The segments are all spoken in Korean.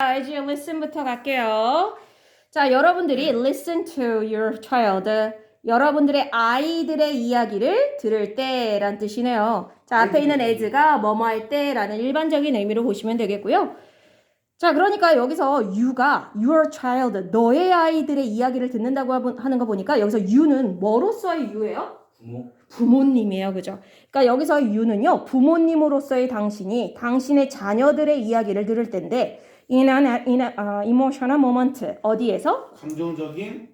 자, 이제 listen부터 갈게요. 자, 여러분들이 listen to your child. 여러분들의 아이들의 이야기를 들을 때란 뜻이네요. 자, 앞에 있는 as가 뭐뭐 할 때라는 일반적인 의미로 보시면 되겠고요. 자, 그러니까 여기서 you가 your child, 너의 아이들의 이야기를 듣는다고 하는 거 보니까 여기서 you는 뭐로서의 you예요? 부모님이에요. 그죠? 그러니까 여기서 you는요, 부모님으로서의 당신의 자녀들의 이야기를 들을 때인데, in an emotional moment. 어디에서? 감정적인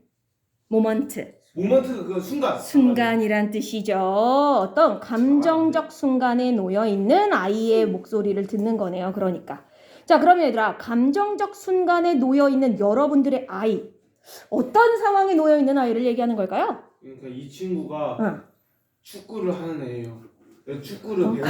moment. 모먼트 그 순간이란 뜻이죠. 어떤 감정적 순간에 놓여 있는 아이의 목소리를 듣는 거네요. 그러니까. 자, 그러면 얘들아, 감정적 순간에 놓여 있는 여러분들의 아이. 어떤 상황에 놓여 있는 아이를 얘기하는 걸까요? 그러니까 이 친구가 응. 축구를 하는 애예요. 축구를 배우는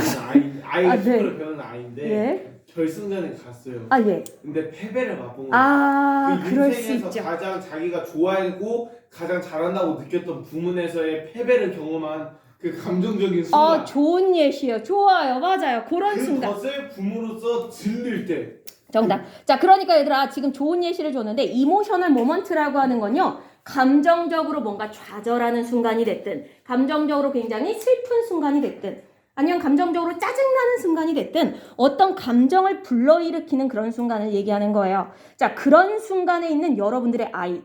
아이가 축구를 배우는 아이인데 예. 결승전에 갔어요. 아, 예. 근데 패배를 맛본 거예요. 아, 그 그럴 수 인생에서 있죠. 가장 자기가 좋아하고 가장 잘한다고 느꼈던 부문에서의 패배를 경험한 그 감정적인 순간. 좋은 예시요. 좋아요. 맞아요. 그런 순간. 그것을 부모로서 들릴 때. 정답. 자, 그러니까 얘들아, 지금 좋은 예시를 줬는데 이모셔널 모먼트라고 하는 건요, 감정적으로 뭔가 좌절하는 순간이 됐든, 감정적으로 굉장히 슬픈 순간이 됐든, 아니면 감정적으로 짜증나는 순간이 됐든, 어떤 감정을 불러일으키는 그런 순간을 얘기하는 거예요. 자, 그런 순간에 있는 여러분들의 아이의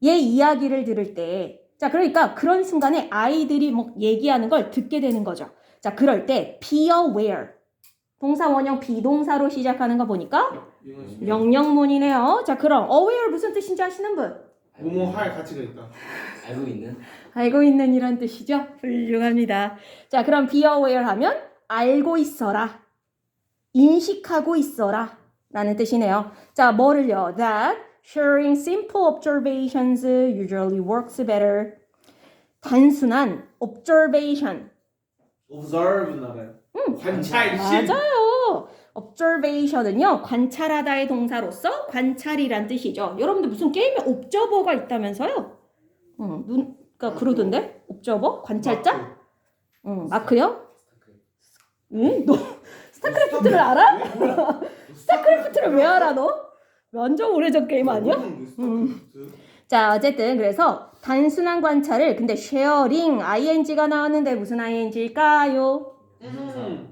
이야기를 들을 때, 자, 그러니까 그런 순간에 아이들이 뭐 얘기하는 걸 듣게 되는 거죠. 자, 그럴 때 be aware. 동사 원형 비동사로 시작하는 거 보니까 명령문이네요. 자, 그럼 aware 무슨 뜻인지 아시는 분? 뭐뭐 할 가치가 있다. 알고 있는 이란 뜻이죠. 훌륭합니다. 자, 그럼 be aware 하면 알고 있어라, 인식하고 있어라 라는 뜻이네요. 자, 뭐를요? That sharing simple observations usually works better. 단순한 observation. observe는 알아요. 관찰심. 맞아요. observation은요, 관찰하다의 동사로서 관찰이란 뜻이죠. 여러분들 무슨 게임에 옵저버가 있다면서요? 그러니까 그러던데? 옵저버? 관찰자? 마크요? 응? 너 스타크래프트를 알아? 스타크래프트를 왜 알아 너? 완전 오래전 게임 아니야? 자, 어쨌든 그래서 단순한 관찰을, 근데 sharing, ing가 나왔는데 무슨 ing일까요?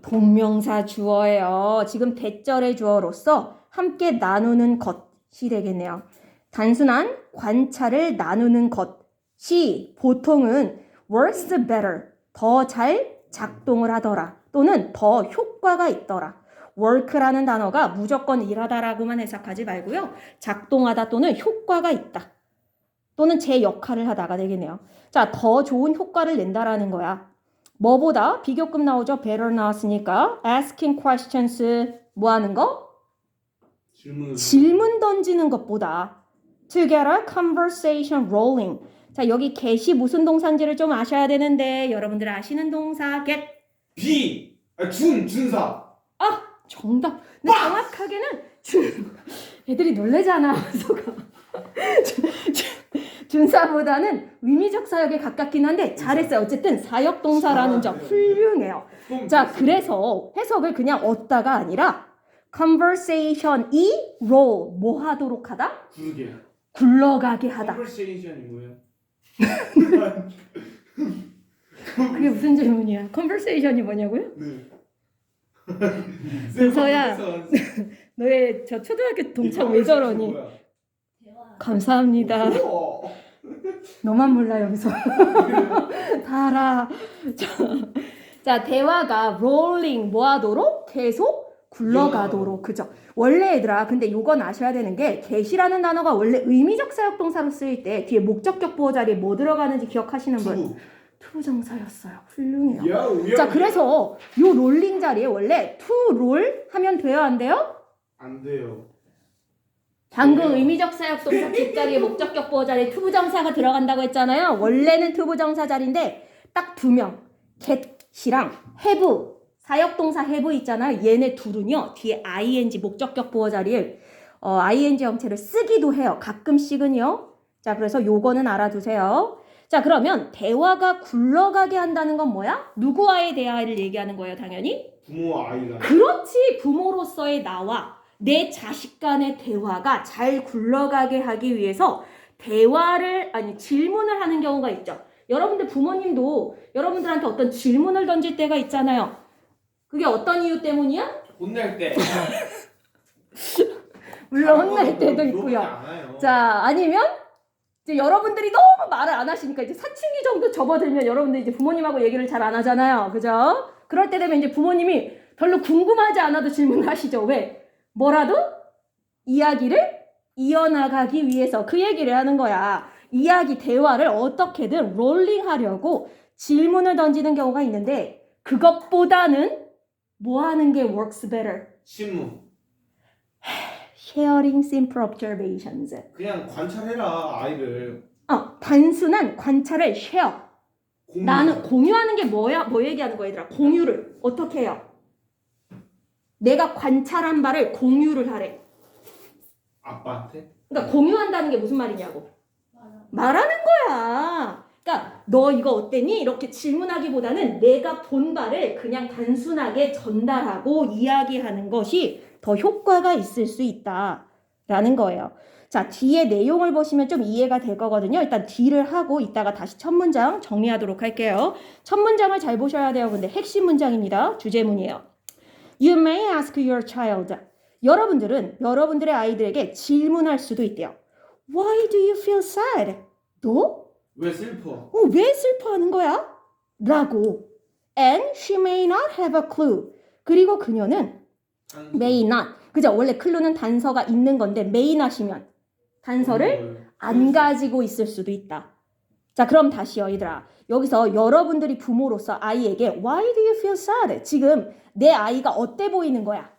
동명사 주어예요. 지금 대절의 주어로서 함께 나누는 것이 되겠네요. 단순한 관찰을 나누는 것이 보통은 works better, 더 잘 작동을 하더라, 또는 더 효과가 있더라. work라는 단어가 무조건 일하다라고만 해석하지 말고요, 작동하다 또는 효과가 있다, 또는 제 역할을 하다가 되겠네요. 자, 더 좋은 효과를 낸다라는 거야. 뭐보다? 비교급 나오죠. better 나왔으니까 asking questions, 뭐 하는 거? 질문 던지는 것보다 to get a conversation rolling. 자, 여기 get이 무슨 동사인지를 좀 아셔야 되는데 여러분들 아시는 동사 get. 준사. 아, 정답. 근데 정확하게는 애들이 놀래잖아. 준사보다는 의미적 사역에 가깝긴 한데 잘했어요. 어쨌든 사역동사라는 점 훌륭해요. 자, 그래서 해석을 그냥 얻다가 아니라 conversation이 roll, 뭐 하도록 하다? 굴러가게 하다. conversation이 뭐예요? 그게 무슨 질문이야? conversation이 뭐냐고요? 네. 은서야, 너의 저 초등학교 동창 왜 저러니? 감사합니다. 너만 몰라 여기서. 다 알아. 자, 대화가 rolling 뭐 하도록? 계속 굴러가도록. 그죠? 원래 얘들아, 근데 요건 아셔야 되는 게 get이라는 단어가 원래 의미적 사역동사로 쓰일 때 뒤에 목적격 보호 자리에 뭐 들어가는지 기억하시는 분? 투부정사였어요. 훌륭해요. 자, 그래서 요 롤링 자리에 원래 to roll 하면 돼요, 안 돼요? 안 돼요. 방금 의미적 사역동사 뒷자리에 목적격 보호 자리에 투부정사가 들어간다고 했잖아요. 원래는 투부정사 자리인데 딱 두 명, get이랑 have, 사역동사 have 있잖아요. 얘네 둘은요, 뒤에 ing 목적격 보호 자리에 ing 형태를 쓰기도 해요. 가끔씩은요. 자, 그래서 요거는 알아두세요. 자, 그러면 대화가 굴러가게 한다는 건 뭐야? 누구와의 대화를 얘기하는 거예요, 당연히? 부모와 아이가. 그렇지, 부모로서의 나와 내 자식 간의 대화가 잘 굴러가게 하기 위해서 질문을 하는 경우가 있죠. 여러분들 부모님도 여러분들한테 어떤 질문을 던질 때가 있잖아요. 그게 어떤 이유 때문이야? 혼낼 때. 물론 혼낼 때도 물어보지 있고요. 않아요. 자, 아니면 이제 여러분들이 너무 말을 안 하시니까 이제 사춘기 정도 접어들면 여러분들 이제 부모님하고 얘기를 잘 안 하잖아요. 그죠? 그럴 때 되면 이제 부모님이 별로 궁금하지 않아도 질문을 하시죠. 왜? 뭐라도 이야기를 이어나가기 위해서 그 얘기를 하는 거야. 이야기, 대화를 어떻게든 롤링하려고 질문을 던지는 경우가 있는데 그것보다는 뭐 하는 게 works better? 신문. Sharing simple observations. 그냥 관찰해라 아이를. 단순한 관찰을 share. 공유. 나는 공유하는 게 뭐야? 뭐 얘기하는 거야, 얘들아? 공유를 어떻게 해요? 내가 관찰한 바를 공유를 하래. 아빠한테? 그러니까 공유한다는 게 무슨 말이냐고. 말하는 거야. 그러니까 너 이거 어땠니? 이렇게 질문하기보다는 내가 본 바를 그냥 단순하게 전달하고 이야기하는 것이 더 효과가 있을 수 있다라는 거예요. 자, 뒤에 내용을 보시면 좀 이해가 될 거거든요. 일단 D를 하고 이따가 다시 첫 문장 정리하도록 할게요. 첫 문장을 잘 보셔야 돼요. 근데 핵심 문장입니다. 주제문이에요. You may ask your child. 여러분들은 여러분들의 아이들에게 질문할 수도 있대요. Why do you feel sad? 너? 왜 슬퍼? 왜 슬퍼하는 거야? 라고. And she may not have a clue. 그리고 그녀는 may not. 그죠? 원래 clue는 단서가 있는 건데 may not이면 단서를 안 가지고 있을 수도 있다. 자, 그럼 다시요, 얘들아. 여기서 여러분들이 부모로서 아이에게 Why do you feel sad? 지금 내 아이가 어때 보이는 거야?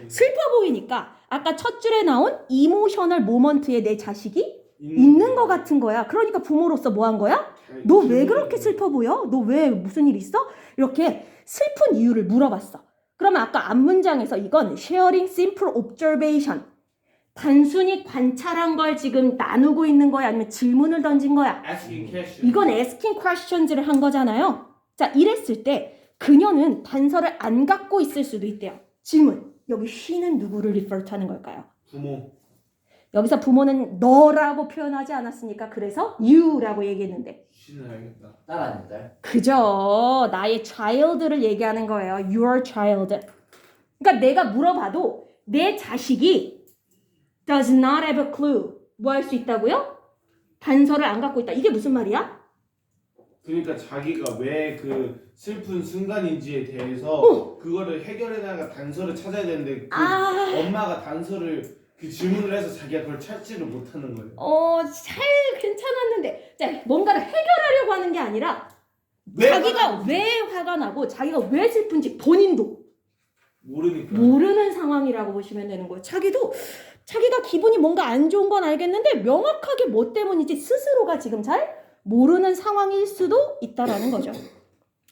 슬퍼 보이니까 아까 첫 줄에 나온 이모셔널 모먼트에 내 자식이 있는 것 같은 거야. 그러니까 부모로서 뭐 한 거야? 너 왜 그렇게 슬퍼 보여? 너 왜 무슨 일 있어? 이렇게 슬픈 이유를 물어봤어. 그러면 아까 앞문장에서 이건 sharing simple observation. 단순히 관찰한 걸 지금 나누고 있는 거야? 아니면 질문을 던진 거야? asking question. 이건 asking questions를 한 거잖아요. 자, 이랬을 때 그녀는 단서를 안 갖고 있을 수도 있대요. 질문. 여기 she는 누구를 refer 하는 걸까요? 부모. 여기서 부모는 너라고 표현하지 않았으니까 그래서 you라고 얘기했는데. she는 알겠다. 딸 아니야 딸? 그죠. 나의 child를 얘기하는 거예요. Your child. 그러니까 내가 물어봐도 내 자식이 does not have a clue. 뭐 할 수 있다고요? 단서를 안 갖고 있다. 이게 무슨 말이야? 그러니까 자기가 왜 그 슬픈 순간인지에 대해서 그거를 해결해 나가 단서를 찾아야 되는데 그 엄마가 단서를 그 질문을 해서 자기가 그걸 찾지를 못하는 거예요. 잘 괜찮았는데 자, 뭔가를 해결하려고 하는 게 아니라 왜 자기가 왜 화가 나고 자기가 왜 슬픈지 본인도 모르니까. 모르는 상황이라고 보시면 되는 거예요. 자기가 기분이 뭔가 안 좋은 건 알겠는데 명확하게 뭐 때문인지 스스로가 지금 잘 모르는 상황일 수도 있다라는 거죠.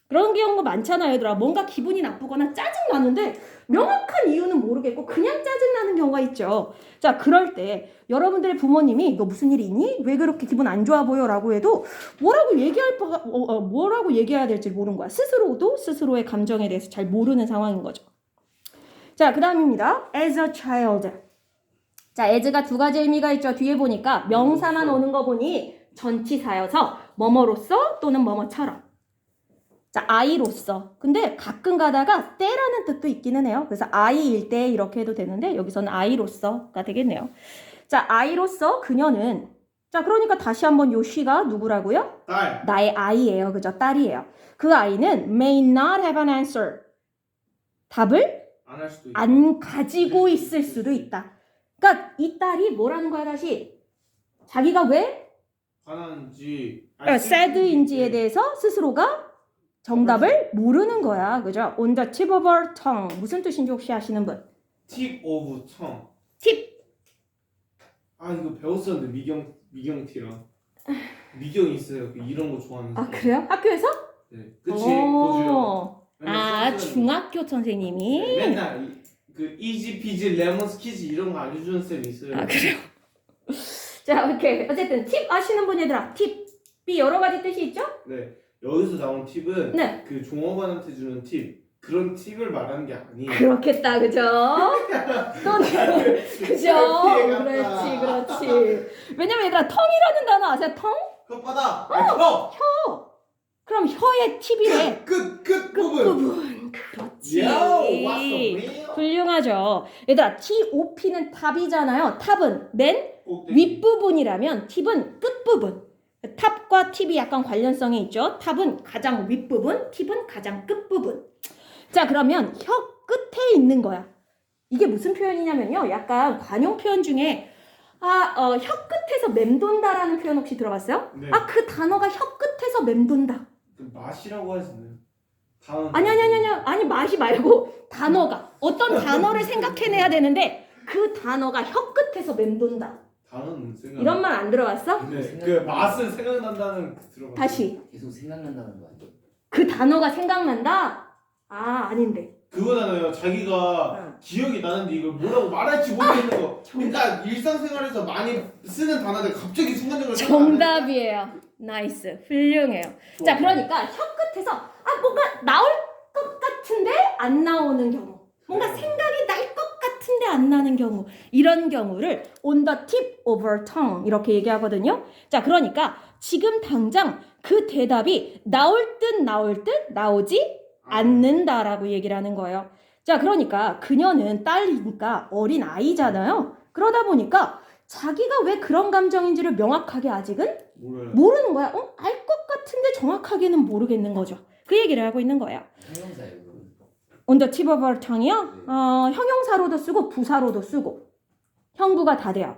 그런 경우가 많잖아요, 얘들아. 뭔가 기분이 나쁘거나 짜증나는데 명확한 이유는 모르겠고 그냥 짜증나는 경우가 있죠. 자, 그럴 때 여러분들의 부모님이 너 무슨 일이 있니? 왜 그렇게 기분 안 좋아 보여? 라고 해도 뭐라고 얘기해야 될지 모르는 거야. 스스로도 스스로의 감정에 대해서 잘 모르는 상황인 거죠. 자, 그 다음입니다. As a child. 자, as가 두 가지 의미가 있죠. 뒤에 보니까 명사만 오는 거 보니 전치사여서 뭐뭐로서 또는 뭐뭐처럼. 자, 아이로서. 근데 가끔 가다가 때라는 뜻도 있기는 해요. 그래서 아이일 때 이렇게 해도 되는데 여기서는 아이로서가 되겠네요. 자, 아이로서 그녀는 자, 그러니까 다시 한번 요 she가 누구라고요? 딸. 나의 아이예요. 그죠? 딸이에요. 그 아이는 may not have an answer. 답을 안 할 수도 있고. 안 가지고 있을 수도 있다. 그러니까 이 딸이 뭐라는 거야 다시? 자기가 왜 화난지 sad인지에 대해서 스스로가 정답을 모르는 거야. 그죠? On the tip of our tongue. 무슨 뜻인지 혹시 아시는 분? tip of tongue. 팁. 이거 배웠었는데 미경티랑 미경이 있어요. 이런 거 좋아하는 사람. 그래요? 학교에서? 네. 그치. 보조요. 중학교 선생님이? 네, 맨날 그 이지 피지 레몬 스키지 이런 거 알려주는 쌤이 있어요. 그래요? 자, 오케이. 어쨌든 팁 아시는 분 얘들아. 팁이 여러 가지 뜻이 있죠? 네. 여기서 나온 팁은 네. 그 종업원한테 주는 팁. 그런 팁을 말하는 게 아니에요. 그렇겠다, 그죠? 또 그죠? 그렇지. 왜냐면 얘들아 텅이라는 단어 아세요? 텅? 혓바닥. 혀. 그럼 혀의 팁이래. 끝 부분. 끝부분. 그렇지. 왔어. 훌륭하죠. 얘들아 TOP는 탑이잖아요. 탑은 맨 꼭대기. 윗부분이라면 팁은 끝부분. 탑과 팁이 약간 관련성이 있죠. 탑은 가장 윗부분, 팁은 가장 끝부분. 자, 그러면 혀 끝에 있는 거야. 이게 무슨 표현이냐면요. 약간 관용 표현 중에 혀 끝에서 맴돈다라는 표현 혹시 들어봤어요? 네. 그 단어가 혀 끝에서 맴돈다. 그 맛이라고 하시나요? 아니 맛이 말고 단어가 어떤 단어를 생각해내야 되는데 그 단어가 혀 끝에서 맴돈다. 단어는 생각. 이런 말 안 들어봤어? 네, 그 맛은 생각난다는 들어봤어요. 다시 계속 생각난다는 거 아니에요? 그 단어가 생각난다? 아닌데. 그거잖아요. 자기가 기억이 나는데 이걸 뭐라고 말할지 모르겠는 거. 그러니까 일상생활에서 많이 쓰는 단어들 갑자기 순간적으로 정답이에요. 나이스. 훌륭해요. 자, 그러니까 혀 끝에서 뭔가 나올 것 같은데 안 나오는 경우. 뭔가 생각이 날 것 같은데 안 나는 경우. 이런 경우를 on the tip of her tongue 이렇게 얘기하거든요. 자, 그러니까 지금 당장 그 대답이 나올 듯 나오지 않는다라고 얘기를 하는 거예요. 자, 그러니까 그녀는 딸이니까 어린 아이잖아요. 그러다 보니까 자기가 왜 그런 감정인지를 명확하게 아직은 몰라요. 모르는 거야. 알 것 같은데 정확하게는 모르겠는 거죠. 그 얘기를 하고 있는 거예요. 형용사예요. 그건. On the tip of her tongue이요? 네. 형용사로도 쓰고 부사로도 쓰고 형부가 다 돼요.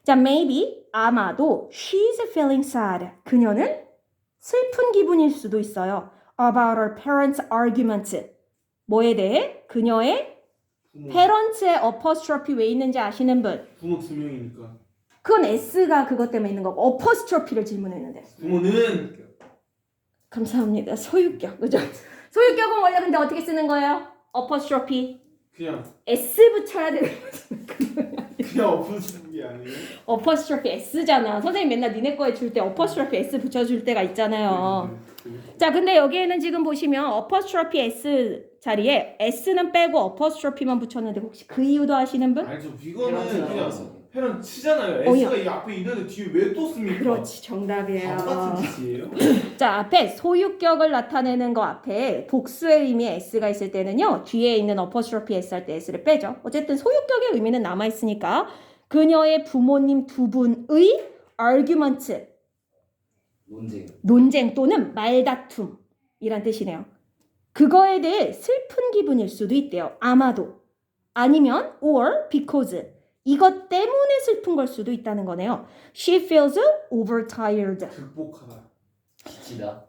자, maybe 아마도 she's feeling sad. 그녀는 슬픈 기분일 수도 있어요. About her parents' arguments. 뭐에 대해? 그녀의 parents의 apostrophe 왜 있는지 아시는 분? 부모 두 명이니까. 그건 S가 그것 때문에 있는 거고 apostrophe를 질문했는데. 부모는 감사합니다. 소유격. 그죠? 소유격은 원래 근데 어떻게 쓰는 거예요? apostrophe. 그냥 S 붙여야 되는 거죠. 그냥 엎어지는 게 아니에요. apostrophe S잖아. 선생님 맨날 니네 거에 줄 때 apostrophe S 붙여줄 때가 있잖아요. 자, 근데 여기에는 지금 보시면 apostrophe S 자리에 S는 빼고 apostrophe만 붙였는데 혹시 그 이유도 아시는 분? 알죠. 이거는 페런트라고 그냥 했어요. 페런트잖아요. 어, S가 이 앞에 있는데 뒤에 왜 또 씁니까? 그렇지, 정답이에요. 같은 짓이에요. 자, 앞에 소유격을 나타내는 거 앞에 복수의 의미의 S가 있을 때는요. 뒤에 있는 apostrophe S 할 때 S를 빼죠. 어쨌든 소유격의 의미는 남아있으니까 그녀의 부모님 두 분의 argument, 논쟁 또는 말다툼이란 뜻이네요. 그거에 대해 슬픈 기분일 수도 있대요. 아마도. 아니면 or because. 이것 때문에 슬픈 걸 수도 있다는 거네요. She feels overtired. 극복하다. 지치다.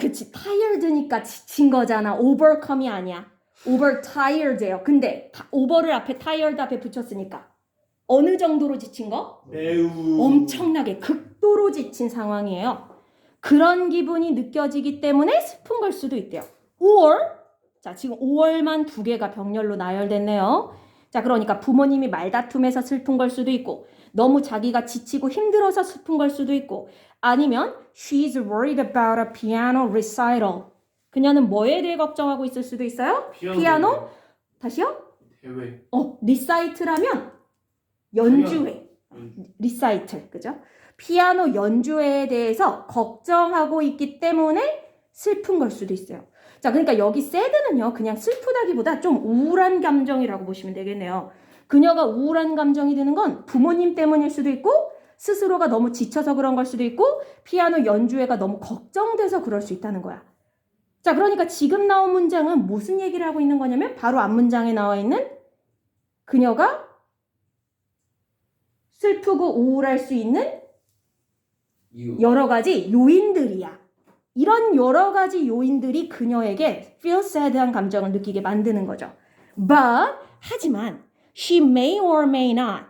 그치. tired니까 지친 거잖아. overcome이 아니야. overtired예요. 근데 over를 앞에 tired 앞에 붙였으니까 어느 정도로 지친 거? 매우 엄청나게 극도로 지친 상황이에요. 그런 기분이 느껴지기 때문에 슬픈 걸 수도 있대요. or 자, 지금 5월만 두 개가 병렬로 나열됐네요. 자, 그러니까 부모님이 말다툼해서 슬픈 걸 수도 있고 너무 자기가 지치고 힘들어서 슬픈 걸 수도 있고 아니면 she's worried about a piano recital. 그녀는 뭐에 대해 걱정하고 있을 수도 있어요? 피아노? 다시요? 대회. 리사이트라면 연주회. 리사이틀, 그죠? 피아노 연주회에 대해서 걱정하고 있기 때문에 슬픈 걸 수도 있어요. 자, 그러니까 여기 sad는요, 그냥 슬프다기보다 좀 우울한 감정이라고 보시면 되겠네요. 그녀가 우울한 감정이 드는 건 부모님 때문일 수도 있고, 스스로가 너무 지쳐서 그런 걸 수도 있고, 피아노 연주회가 너무 걱정돼서 그럴 수 있다는 거야. 자, 그러니까 지금 나온 문장은 무슨 얘기를 하고 있는 거냐면, 바로 앞 문장에 나와 있는 그녀가 슬프고 우울할 수 있는 여러 가지 요인들이야. 이런 여러 가지 요인들이 그녀에게 feel sad한 감정을 느끼게 만드는 거죠. But, 하지만 she may or may not.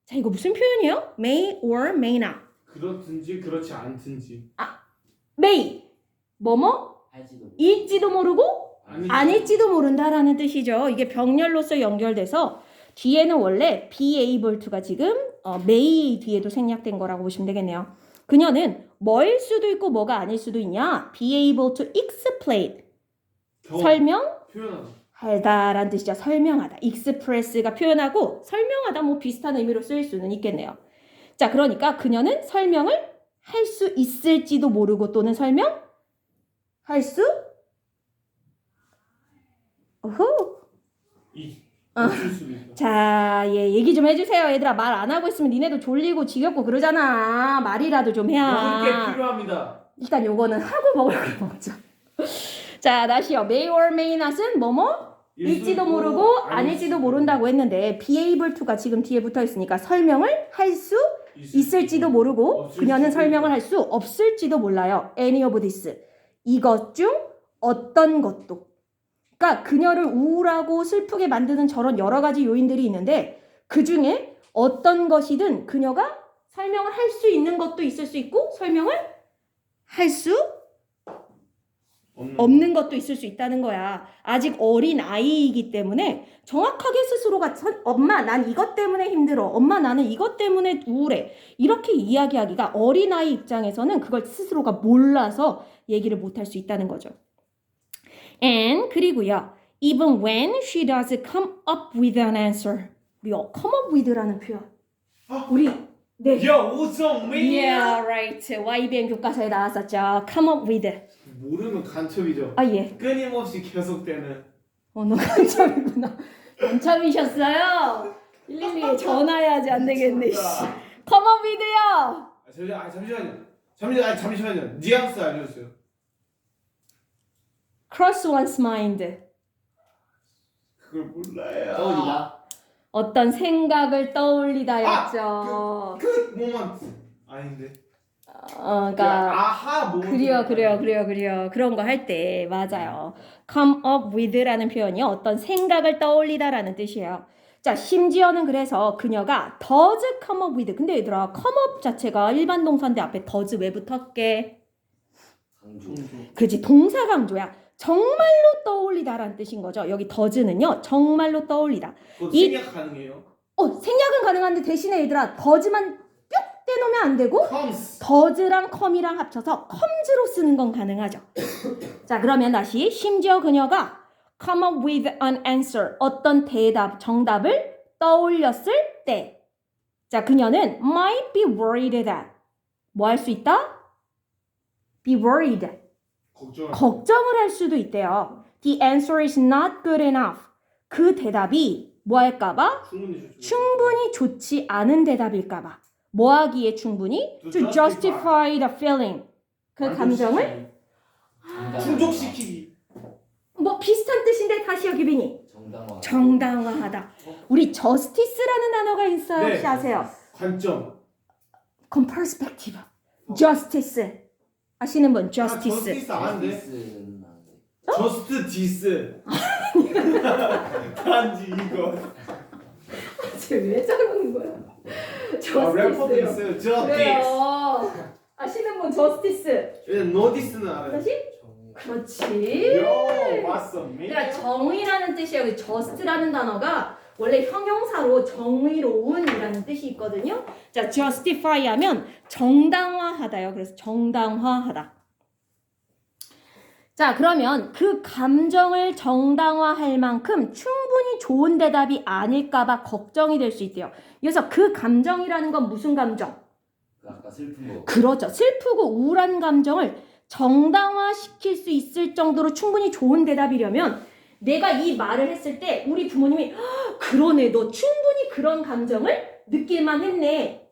자, 이거 무슨 표현이에요? may or may not. 그렇든지 그렇지 않든지. may, 뭐뭐? 일지도 모르고 아닐지도 모른다라는 뜻이죠. 이게 병렬로서 연결돼서 뒤에는 원래 be able to가 지금 may 뒤에도 생략된 거라고 보시면 되겠네요. 그녀는 뭐일 수도 있고 뭐가 아닐 수도 있냐? be able to explain. 설명 표현하다. 하다라는 뜻이죠. 설명하다. express가 표현하고 설명하다 뭐 비슷한 의미로 쓰일 수는 있겠네요. 자, 그러니까 그녀는 설명을 할 수 있을지도 모르고 또는 설명할 수 어후. 있을 수도 있다. 자, 얘기 좀 해주세요. 얘들아, 말 안 하고 있으면 니네도 졸리고 지겹고 그러잖아. 말이라도 좀 먹을 게 해야. 필요합니다. 일단 요거는 하고 먹을 거 먹자. 자, 다시요. may or may not은 뭐뭐? 일지도 모르고 아닐지도 모른다고 했는데 be able to가 지금 뒤에 붙어 있으니까 설명을 할 수 있을지도 모르고 그녀는 설명을 할 수 없을지도 몰라요. any of this. 이것 중 어떤 것도. 그러니까 그녀를 우울하고 슬프게 만드는 저런 여러 가지 요인들이 있는데 그 중에 어떤 것이든 그녀가 설명을 할 수 있는 것도 있을 수 있고 설명을 할 수 없는 것도 있을 수 있다는 거야. 아직 어린 아이이기 때문에 정확하게 스스로가 엄마 난 이것 때문에 힘들어. 엄마 나는 이것 때문에 우울해. 이렇게 이야기하기가 어린아이 입장에서는 그걸 스스로가 몰라서 얘기를 못할 수 있다는 거죠. And 그리고요. Even when she does come up with an answer. 우리 come up with라는 표현. 우리 네. 야, 오정맨. Yeah, right. YBN 교과서에 나왔었죠. Come up with. 모르면 간첩이죠. 아 예. 끊임없이 계속되는. 너 간첩이구나. 간첩이셨어요? 112에 전화해야지 안 되겠네. 씨. Come up with요. 잠시만요. 뉘앙스 알려주세요. Cross one's mind. 그걸 몰라요. 떠올리다. 어떤 생각을 떠올리다였죠. 그 모먼트 아닌데. 그러니까 아하 모먼트. 그래요. 그런 거 할 때 맞아요. Come up with라는 표현이 어떤 생각을 떠올리다라는 뜻이에요. 자, 심지어는 그래서 그녀가 does come up with. 근데 얘들아, come up 자체가 일반 동사인데 앞에 does 왜 붙었게? 강조. 그지, 동사 강조야. 정말로 떠올리다라는 뜻인 거죠. 여기 does는요, 정말로 떠올리다. 이- 생략 가능해요? 생략은 가능한데 대신에 얘들아, does만 뿅 떼놓으면 안 되고 comes. does랑 come이랑 합쳐서 comes로 쓰는 건 가능하죠. 자, 그러면 다시 심지어 그녀가 come up with an answer. 어떤 대답, 정답을 떠올렸을 때. 자, 그녀는 might be worried that. 뭐 할 수 있다? be worried. 걱정을 할 수도 있대요. The answer is not good enough. 그 대답이 뭐 할까봐? 충분히 좋지 않은 대답일까봐. 뭐 하기에 충분히? To justify the feeling. 그 감정을 충족시키기. 뭐 비슷한 뜻인데 다시 여기 비니. 정당화. 정당화하다. 우리 justice라는 단어가 있어요. 네. 혹시 아세요? 관점. 그건 perspective. justice. 아시는 분? justice. 저스티스 아는데. 스는 안 돼. 저스트 디스. 단지 이거. 쟤왜 저러는 거야? 래퍼도 있어요. 저스티스. 그래요. 아시는 분 justice. 노디스는 알아요. 다시? 그렇지. 요, 왔어. 그러니까 정의라는 뜻이에요. 그 just라는 단어가 원래 형용사로 정의로운이라는 뜻이 있거든요. 자, justify 하면 정당화하다요. 그래서 정당화하다. 자, 그러면 그 감정을 정당화할 만큼 충분히 좋은 대답이 아닐까봐 걱정이 될 수 있대요. 그래서 그 감정이라는 건 무슨 감정? 아까 슬픈 거. 그렇죠. 슬프고 우울한 감정을 정당화시킬 수 있을 정도로 충분히 좋은 대답이려면 내가 이 말을 했을 때 우리 부모님이 그러네, 너 충분히 그런 감정을 느낄만 했네,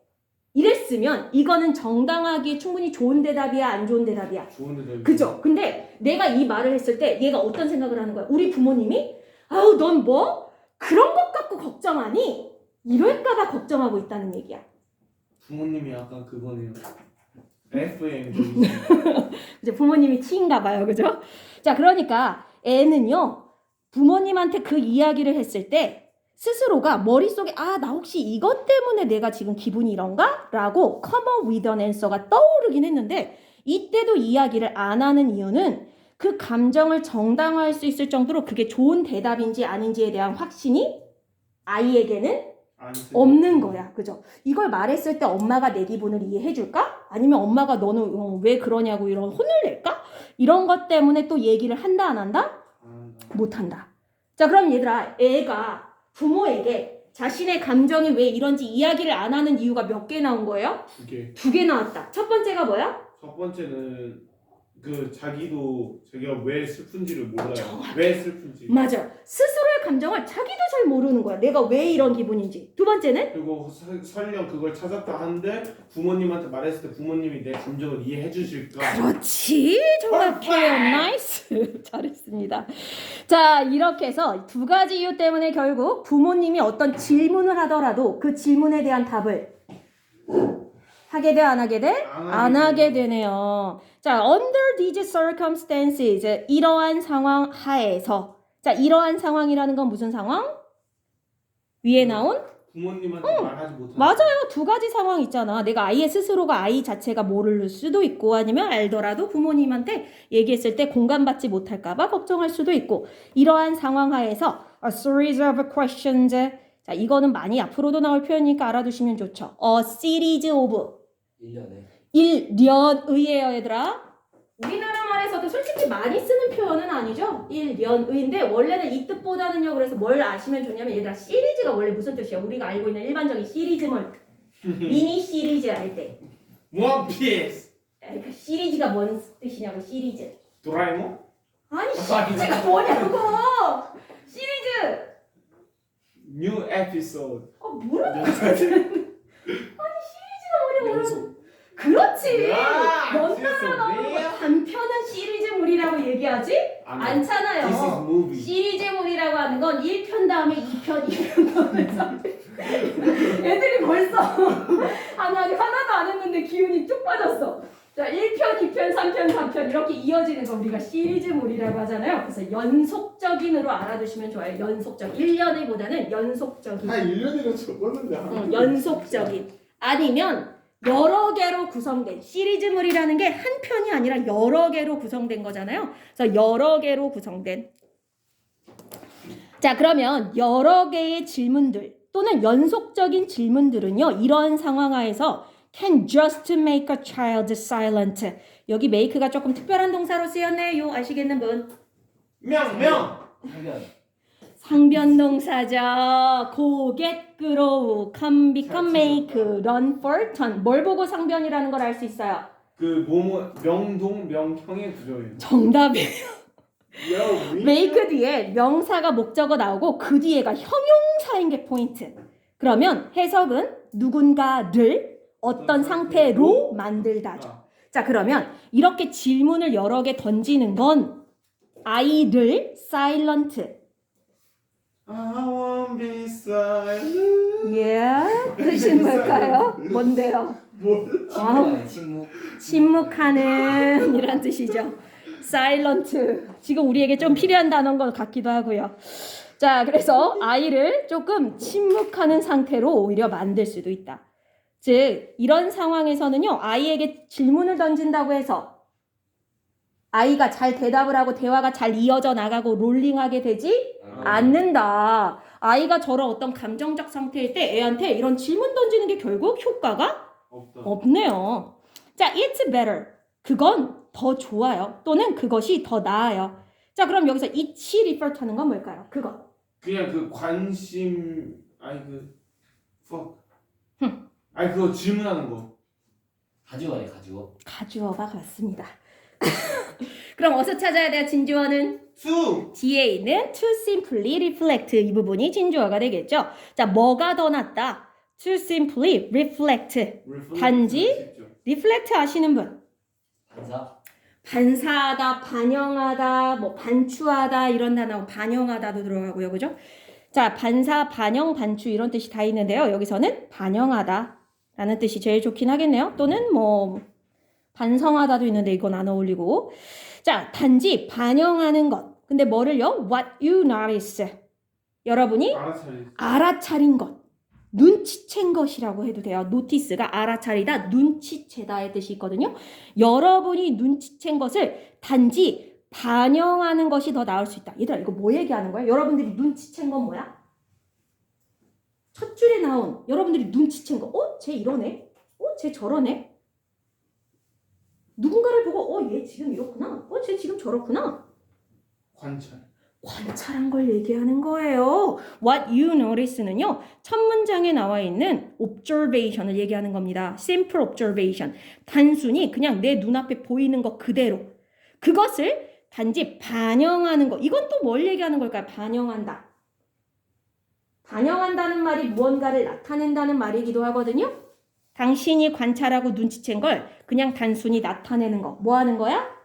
이랬으면 이거는 정당하기에 충분히 좋은 대답이야, 안 좋은 대답이야? 좋은 대답이. 그죠? 근데 내가 이 말을 했을 때 얘가 어떤 생각을 하는 거야? 우리 부모님이 아우 넌 뭐? 그런 것 갖고 걱정하니? 이럴까봐 걱정하고 있다는 얘기야. 부모님이 약간 그거네요. FM 좀. 이제 부모님이 T인가 봐요. 그죠? 자, 그러니까 애는요, 부모님한테 그 이야기를 했을 때 스스로가 머릿속에 나 혹시 이것 때문에 내가 지금 기분이 이런가? 라고 come up with an answer가 떠오르긴 했는데 이때도 이야기를 안 하는 이유는 그 감정을 정당화할 수 있을 정도로 그게 좋은 대답인지 아닌지에 대한 확신이 아이에게는 없는 거야. 그죠? 이걸 말했을 때 엄마가 내 기분을 이해해 줄까? 아니면 엄마가 너는 왜 그러냐고 이런 혼을 낼까? 이런 것 때문에 또 얘기를 한다 안 한다? 못한다. 자, 그럼 얘들아, 애가 부모에게 자신의 감정이 왜 이런지 이야기를 안 하는 이유가 몇 개 나온 거예요? 2개. 2개 나왔다. 첫 번째가 뭐야? 첫 번째는 그 자기가 왜 슬픈지를 몰라요. 왜 슬픈지. 맞아. 스스로의 감정을 자기도 잘 모르는 거야. 내가 왜 이런 기분인지. 두 번째는 그리고 설령 그걸 찾았다 하는데 부모님한테 말했을 때 부모님이 내 감정을 이해해 주실까? 그렇지. 정확해요. 나이스. 잘했습니다. 자, 이렇게 해서 2가지 이유 때문에 결국 부모님이 어떤 질문을 하더라도 그 질문에 대한 답을 하게 돼, 안 하게 돼? 안 하게 되네요. 자, under these circumstances, 이러한 상황 하에서. 자, 이러한 상황이라는 건 무슨 상황? 위에 나온? 부모님한테 말하지 못하는. 맞아요. 2가지 상황 있잖아. 내가 아이의 스스로가 아이 자체가 모를 수도 있고 아니면 알더라도 부모님한테 얘기했을 때 공감받지 못할까봐 걱정할 수도 있고 이러한 상황 하에서 a series of questions. 자, 이거는 많이 앞으로도 나올 표현이니까 알아두시면 좋죠. a series of 1년에 1년의예요, 얘들아. 우리나라 말에서도 솔직히 많이 쓰는 표현은 아니죠. 1년의인데 원래는 이 뜻보다는요. 그래서 뭘 아시면 좋냐면 얘들아 시리즈가 원래 무슨 뜻이야? 우리가 알고 있는 일반적인 시리즈물 미니 시리즈 할 때. 원피스. 그 시리즈가 뭔 뜻이냐고 시리즈. 도라에몽? 아니 시리즈가 뭐냐고. 시리즈. 뉴 에피소드. 뭐라고? 연속 그렇지. 야, 연달아 나오는 거 단편한 시리즈물이라고 얘기하지? 않잖아요. This is movie. 시리즈물이라고 하는 건 1편 다음에 2편, 2편 다음에 3편. 애들이 벌써 아직 하나도 안 했는데 기운이 쭉 빠졌어. 자, 1편, 2편, 3편, 4편 이렇게 이어지는 거 우리가 시리즈물이라고 하잖아요. 그래서 연속적인으로 알아두시면 좋아요. 연속적. 1년의보다는 연속적인. 1년이라 적었는데. 연속적인. 아니면 여러 개로 구성된 시리즈물이라는 게 한 편이 아니라 여러 개로 구성된 거잖아요. 그래서 여러 개로 구성된. 자, 그러면 여러 개의 질문들 또는 연속적인 질문들은요. 이러한 상황 하에서 can just make a child silent. 여기 make가 조금 특별한 동사로 쓰였네요. 아시겠는 분? 명. 상변 상변 동사죠. Go, get, grow, come, become, make, run, for, turn. 뭘 보고 상변이라는 걸 알 수 있어요? 그 뭐뭐 명동 명형의 구조예요. 정답이에요. 야, make 뒤에 명사가 목적어 나오고 그 뒤에가 형용사인 게 포인트. 그러면 해석은 누군가를 어떤 상태로 만들다죠. 자, 그러면 이렇게 질문을 여러 개 던지는 건 아이를 silent. I won't be silent. 뜻이 뭘까요? 뭔데요? 침묵 침묵하는 이란 뜻이죠. silent. 지금 우리에게 좀 필요한 단어인 것 같기도 하고요. 자, 그래서 아이를 조금 침묵하는 상태로 오히려 만들 수도 있다. 즉, 이런 상황에서는요, 아이에게 질문을 던진다고 해서 아이가 잘 대답을 하고 대화가 잘 이어져 나가고 롤링하게 되지 않는다. 아이가 저런 어떤 감정적 상태일 때 애한테 이런 질문 던지는 게 결국 효과가 없다. 없네요. 자, it's better. 그건 더 좋아요. 또는 그것이 더 나아요. 자, 그럼 여기서 it이 refer to 하는 건 뭘까요? 그거. 그냥 그 관심 아니 그 fuck. 아니 그거 질문하는 거. 가지고네 가지고 가주어가 같습니다. 그럼 어디서 찾아야 돼요, 진주어는? 수. 뒤에 있는 to simply reflect 이 부분이 진주어가 되겠죠. 자, 뭐가 더 낫다? to simply reflect. 단지 reflect 아시는 분? 반사 반사하다, 반영하다, 뭐 반추하다 이런 단어 반영하다도 들어가고요. 그죠? 자, 반사, 반영, 반추 이런 뜻이 다 있는데요. 여기서는 반영하다 라는 뜻이 제일 좋긴 하겠네요. 또는 뭐 반성하다도 있는데 이건 안 어울리고. 자, 단지 반영하는 것. 근데 뭐를요? What you notice. 여러분이 알아차린 것. 눈치챈 것이라고 해도 돼요. 노티스가 알아차리다, 눈치채다의 뜻이 있거든요. 여러분이 눈치챈 것을 단지 반영하는 것이 더 나을 수 있다. 얘들아, 이거 뭐 얘기하는 거야? 여러분들이 눈치챈 건 뭐야? 첫 줄에 나온 여러분들이 눈치챈 거. 쟤 이러네? 쟤 저러네? 누군가를 보고 얘 지금 이렇구나. 쟤 지금 저렇구나. 관찰한 걸 얘기하는 거예요. What you notice는요. 첫 문장에 나와 있는 observation을 얘기하는 겁니다. simple observation. 단순히 그냥 내 눈앞에 보이는 것 그대로. 그것을 단지 반영하는 거. 이건 또 뭘 얘기하는 걸까요? 반영한다. 반영한다는 말이 무언가를 나타낸다는 말이기도 하거든요. 당신이 관찰하고 눈치챈 걸 그냥 단순히 나타내는 거. 뭐 하는 거야?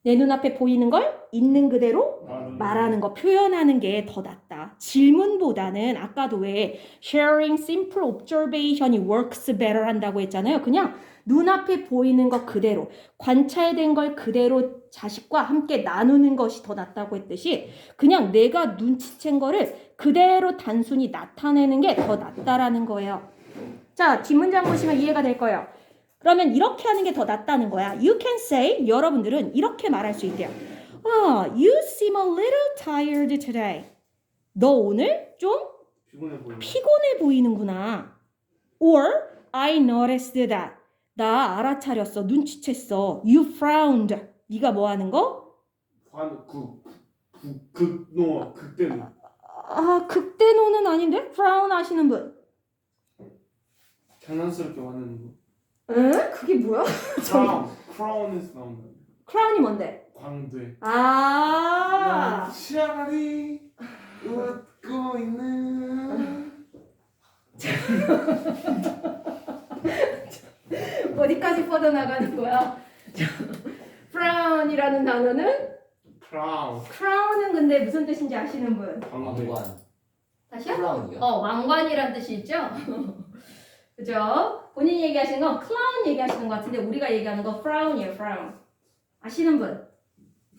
내 눈앞에 보이는 걸 있는 그대로 말하는 거, 표현하는 게 더 낫다. 질문보다는 아까도 왜 sharing simple observation이 works better 한다고 했잖아요. 그냥 눈앞에 보이는 것 그대로, 관찰된 걸 그대로 자식과 함께 나누는 것이 더 낫다고 했듯이 그냥 내가 눈치챈 거를 그대로 단순히 나타내는 게 더 낫다라는 거예요. 자, 뒷문장 보시면 이해가 될 거예요. 그러면 이렇게 하는 게 더 낫다는 거야. You can say, 여러분들은 이렇게 말할 수 있대요. You seem a little tired today. 너 오늘 좀 피곤해 보이는구나. Or, I noticed that. 나 알아차렸어. 눈치챘어. You frowned. 네가 뭐 하는 거? 극노, 극대노. 극대노는 아닌데? frown 하시는 분. 장난스럽게 화내는 거. 에? 그게 뭐야? 크라운에서 나온다. 크라운이 뭔데? 광대. 시아가리 웃고 있는. 어디까지 뻗어나가는 거야? frown이라는 단어는? crown은 근데 무슨 뜻인지 아시는 분? 왕관. 다시요? 크라운이요? 왕관이란 뜻이 있죠? 그죠? 본인이 얘기하시는 건 clown 얘기하시는 것 같은데 우리가 얘기하는 건 frown이에요, frown. 아시는 분?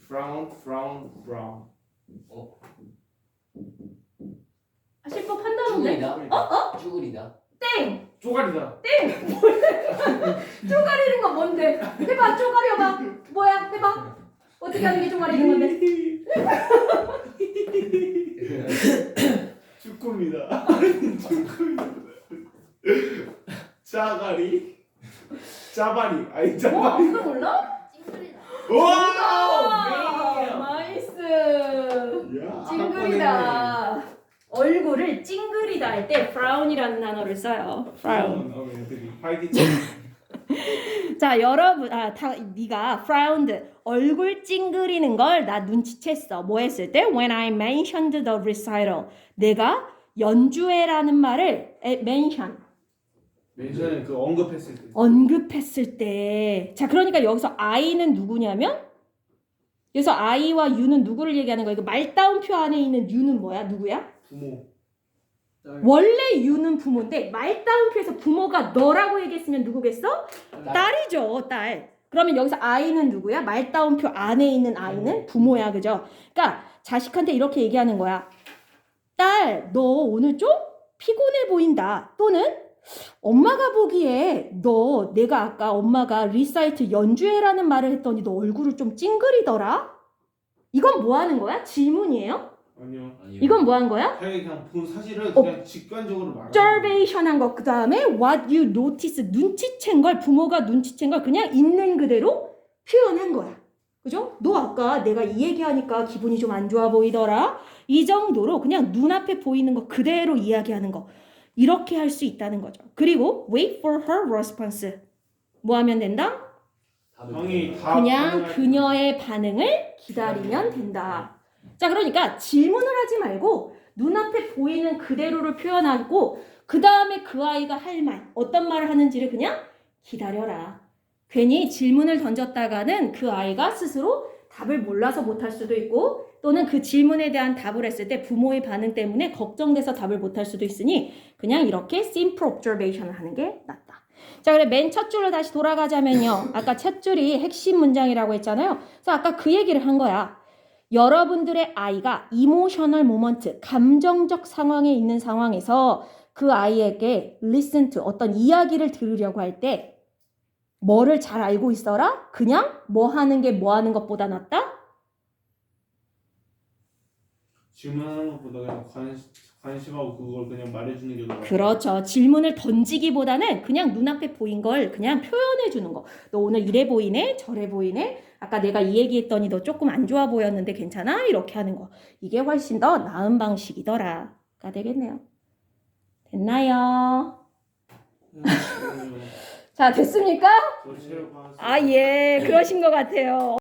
frown. 아실 법한 단어인데? 쭈그리다. 쭈그리다. 땡! 쪼가리다. 쪼가리는 건 뭔데? 해봐, 쪼가려봐. 뭐야? 해봐. 어떻게 하는 게 쪼가리는 건데? 쭈꾸미다. 짜가리. 짜바리. 아니 짜바리. 그거 몰라? 찡그리다. 와! 나이스. 야, 찡그리다. 얼굴을 찡그리다 할 때 frown이라는 단어를 써요. frown. 애들이 화이팅. 자, 여러분, 네가 frowned, 얼굴 찡그리는 걸 나 눈치챘어. 뭐 했을 때? When I mentioned the recital. 내가 연주회라는 말을 mention. 맨션에 그 언급했을 때. 언급했을 때. 자, 그러니까 여기서 I는 누구냐면 여기서 I와 U는 누구를 얘기하는 거야? 그 말다운표 안에 있는 U는 뭐야? 누구야? 부모. 원래 U는 부모인데 말다운표에서 부모가 너라고 얘기했으면 누구겠어? 딸이죠, 딸. 그러면 여기서 I는 누구야? 말다운표 안에 있는 I는 부모야, 그죠? 그러니까 자식한테 이렇게 얘기하는 거야. 딸, 너 오늘 좀 피곤해 보인다. 또는 엄마가 보기에 내가 아까 엄마가 리사이트 연주회라는 말을 했더니 너 얼굴을 좀 찡그리더라? 이건 뭐 하는 거야? 질문이에요? 아니요. 이건 뭐 한 거야? 자기 그냥 본 사실을 그냥 직관적으로 말하는 observation 한 거, 그 다음에 what you notice, 눈치챈 걸, 부모가 눈치챈 걸 그냥 있는 그대로 표현한 거야. 그죠? 너 아까 내가 이 얘기하니까 기분이 좀 안 좋아 보이더라? 이 정도로 그냥 눈앞에 보이는 거 그대로 이야기하는 거. 이렇게 할 수 있다는 거죠. 그리고 wait for her response. 뭐 하면 된다? 형이 다 그냥 반응할 그녀의 반응을 기다리면 된다. 자, 그러니까 질문을 하지 말고 눈앞에 보이는 그대로를 표현하고 그 다음에 그 아이가 할 말, 어떤 말을 하는지를 그냥 기다려라. 괜히 질문을 던졌다가는 그 아이가 스스로 답을 몰라서 못할 수도 있고 또는 그 질문에 대한 답을 했을 때 부모의 반응 때문에 걱정돼서 답을 못할 수도 있으니 그냥 이렇게 simple observation을 하는 게 낫다. 자, 그래 맨 첫 줄로 다시 돌아가자면요. 아까 첫 줄이 핵심 문장이라고 했잖아요. 그래서 아까 그 얘기를 한 거야. 여러분들의 아이가 이모셔널 모먼트, 감정적 상황에 있는 상황에서 그 아이에게 listen to, 어떤 이야기를 들으려고 할 때 뭐를 잘 알고 있어라? 그냥 뭐 하는 게 뭐 하는 것보다 낫다? 질문하는 것보다 그냥 관심하고 그걸 그냥 말해주는 게 더 나아. 그렇죠. 질문을 던지기보다는 그냥 눈앞에 보인 걸 그냥 표현해 주는 거. 너 오늘 이래 보이네? 저래 보이네? 아까 내가 이 얘기했더니 너 조금 안 좋아 보였는데 괜찮아? 이렇게 하는 거. 이게 훨씬 더 나은 방식이더라가 되겠네요. 됐나요? 자, 됐습니까? 저 체육 과학 아, 예. 그러신 것 같아요.